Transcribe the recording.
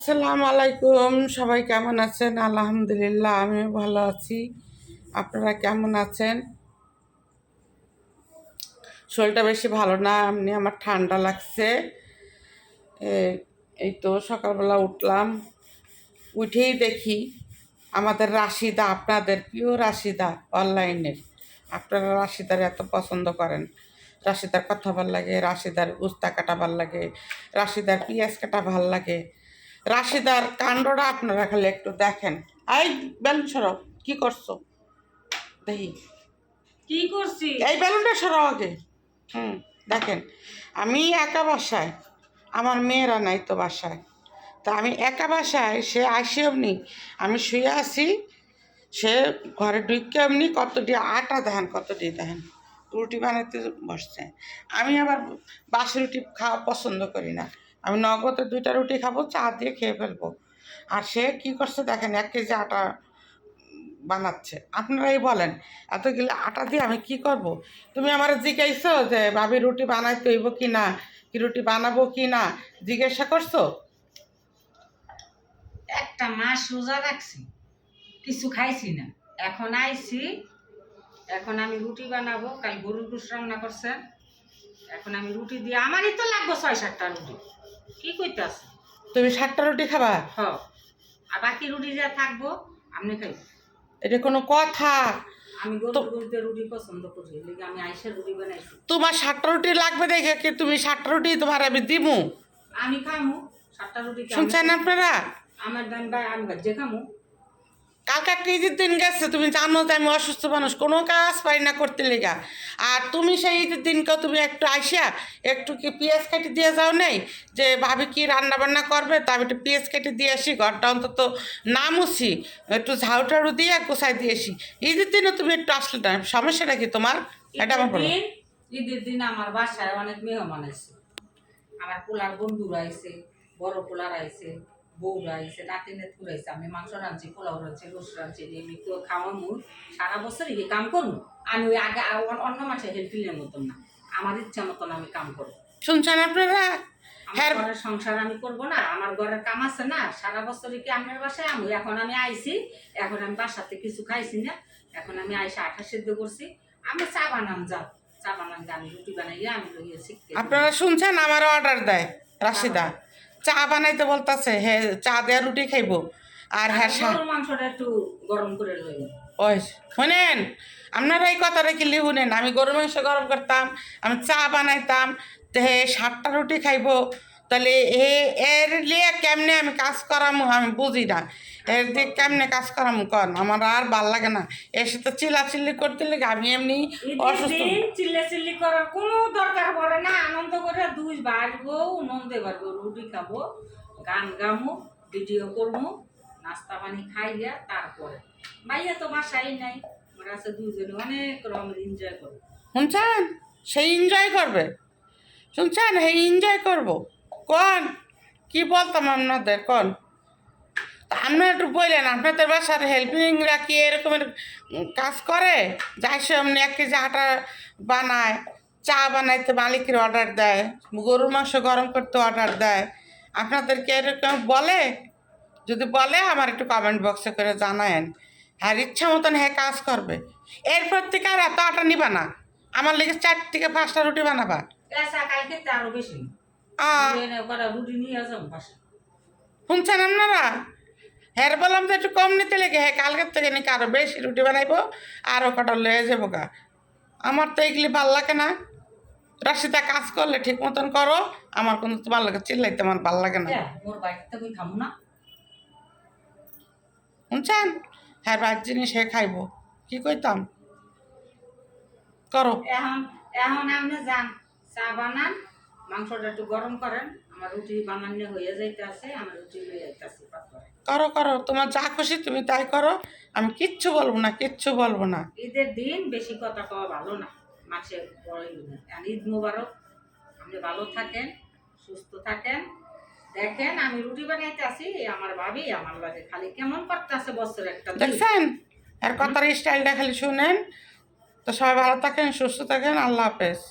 আসসালামু আলাইকুম, সবাই কেমন আছেন? আলহামদুলিল্লাহ, আমিও ভালো আছি। আপনারা কেমন আছেন? শরীরটা বেশি ভালো না, এমনি আমার ঠান্ডা লাগছে। এই তো সকালবেলা উঠলাম, উঠেই দেখি আমাদের রাশিদা, আপনাদের প্রিয় রাশিদা অনলাইনের। আপনারা রাশিদার এত পছন্দ করেন, রাশিদার কথা ভাল লাগে, রাশিদার উস্তা কাটা ভাল লাগে, রাশিদার পেঁয়াজ কাটা ভাল লাগে, রাশিদার কাণ্ডটা আপনারা খালি একটু দেখেন। এই বেলুন সরাও, কি করছো দেখি, কি করছি? এই বেলুনটা সরাও আগে। দেখেন, আমি একা বাসায়, আমার মেয়েরা নাই তো বাসায়, তা আমি একা বাসায়, সে আসি অমনি আমি শুয়ে আছি, সে ঘরে ঢুকে অমনি কতটি আটা দেখেন, কতটি দেখেন রুটি বানাতে বসছে। আমি আবার বাসি রুটি খাওয়া পছন্দ করি না, আমি নগদে 2টা রুটি খাবো, চা দিয়ে খেয়ে ফেলবো। আর সে কি করছে দেখেন, 1 কেজি আটা বানাচ্ছে। আপনারাই বলেন, এতগুলো আটা দিয়ে আমি কি করব? তুমি আমার জিজ্ঞাসো যে ভাবি রুটি বানাইতে হইব কি না, কি রুটি বানাবো কি না, জিজ্ঞাসা করছো? একটা মাস রোজা রাখছি, কিছু খাইছি না। এখন আইছি, এখন আমি রুটি বানাবো। কাল গরুর গোশ রান্না করছে, এখন আমি রুটি দিয়ে আমারই তো লাগবো 6-7টা রুটি। কি কইতাছ? তুমি 7টা রুটি খাবা? হ, আর বাকি রুটি যা থাকবো আপনি খাইব। এটা কোনো কথা? আমি গরুর গোশ দিয়ে রুটি পছন্দ করি, লিগে আমি আইসা রুটি বানাইছি। তোমার 7টা রুটি লাগবে দেখে কি তুমি 7টা রুটি তোমার আমি দিমু? আমি খামু 7টা রুটি। শুনছেন আপনারা? আমার দাম ভাই, আমি যে খামু। কালকে একটা ঈদের দিন গেছে, তুমি জানো যে আমি অসুস্থ মানুষ, কোনো কাজ পারি না করতে লেগা। আর তুমি সেই ঈদের দিনকেও তুমি একটু আইসা একটু কি পেঁয়াজ কেটে দিয়ে যাও নেই, যে ভাবি কি রান্না বান্না করবে, তা আমি একটু পেঁয়াজ কেটে দিয়ে আসি, ঘরটা অন্তত না মুছি, একটু ঝাড়ু টাড়ু দিয়ে গুছাই দিয়ে আসি। ঈদের দিনও তুমি একটু আসলে না, সমস্যাটা কি তোমার? এটা আমার বলো। ঈদের দিন আমার বাসায় অনেক মেহমান আছে, আমার পোলার বন্ধুরা আইছে, বড় পোলার আইছে, বউরা আইছে, নাতি নাতকুর আইছে। আমি মাংস রাঁধছি, পোলাও রাঁধছি, রোস রাঁধছি, আমি তো খাওয়ামু। সারা বছর এই কাম করবো আমি, ওই আগে অন্য মাসে হেল্পিংয়ের মতন না, আমার ইচ্ছা মতন আমি কাম করবো। শুনছেন আপনারা? আমার ঘরের সংসার আমি করবো না, আমার ঘরের কাম আছে না, সারা বছরই কি আপনার বাসায় আমি। এখন আমি আইছি, এখন আমি বাসাতে কিছু খাইছি না, এখন আমি আইসা আঠা সিদ্ধ করছি, আমি চা বানাম, যাও চা বানাম, আমি রুটি বানাইয়া আমি লইয়া শিখতে। আপনারা শুনছেন? আমার অর্ডার দেয় রাশিদা, চা বানাইতে বলতেছে, হ্যাঁ চা দেয়া রুটি খাইবো। আর হ্যাঁ মাংসটা একটু গরম করে লইব। ওই শোনেন, আপনারা এই কথাটা কি লিখুনেন, আমি গরু মাংস গরম করতাম, আমি চা বানাইতাম, তো হে 7টা রুটি খাইবো, তাহলে এর লিয়ে কেমনে আমি কাজ করামু আমি বুঝি না। এর দিয়ে কেমনে কাজ করামু কন, আমার আর ভাল লাগে না এর সাথে চিল্লাচিল্লি করতে লেগে। আমি এমনি অসুস্থ। চিল্লি করার কোনো দরকার পড়ে না, আনন্দ করে দুই বাড়বো, নন্দে বাড়বো, রুটি খাবো, গান গামু, ভিডিও করবো, নাস্তা পানি খাইয়া তারপরে ভাইয়া তো বাসাই নাই, আমার আছে দুইজনে অনেক রকমের এনজয় করবো। শুনছেন? সেই এনজয় করবে, শুনছেন? সেই এনজয় করবো কন, কি বলতাম আপনাদের কন? আপনারা একটু বললেন, আপনাদের বাসার হেল্পিংরা কি এরকমের কাজ করে? যাই সামনে 1 কেজি আটা বানায়, চা বানাইতে মালিকের অর্ডার দেয়, গরুর মাংস গরম করতে অর্ডার দেয়, আপনাদেরকে এরকম বলে? যদি বলে আমার একটু কমেন্ট বক্সে করে জানায়েন। হ্যাঁ, ইচ্ছা মতন হ্যাঁ কাজ করবে। এরপর থেকে আর এত আটা নিবা না, আমার লেগে 4 থেকে 5টা রুটি বানাবা। কালকে আরো বেশি রুটি নিয়ে যাবো বাসা। শুনছেন আপনারা? হ্যাঁ বললাম যে একটু কম নিতে লেগে, হ্যাঁ কালকের থেকে নাকি আরও বেশি রুটি বানাইবো, আরও কটা লয়ে যাবো গা। আমার তো এগুলি ভাল লাগে না। রাশিদা কাজ করলে ঠিক মতন করো, আমার কোনো তোমার লাগে চিল্লাইতে আমার ভাল লাগে না। মোর বাড়িতে কই খামু না, শুনছেন? হ্যাঁ বাইর জিনিস হে খাইবো, কি কইতাম? করো এখন এখন আপনি যান, চা বানান, মাংসটা একটু গরম করেন, আমার রুটি বানানো হয়ে যাইতেছে, আমার রুটি হয়ে যাইতেছে। করো করো, তোমার যা খুশি তুমি তাই করো, আমি কিচ্ছু বলবো না, কিচ্ছু বলবো না। ঈদের দিন বেশি কথা কওয়া ভালো না, মাসে বড় ঈদ মোবারক, আপনি ভালো থাকেন, সুস্থ থাকেন। দেখেন আমি রুটি বানাইতে আসি, আমার ভাবি আমার লাগে খালি কেমন করতেছে বছর একটা। দেখছেন? এর কথার স্টাইলটা খালি শুনেন। তো সবাই ভালো থাকেন, সুস্থ থাকেন, আল্লাহ হাফেজ।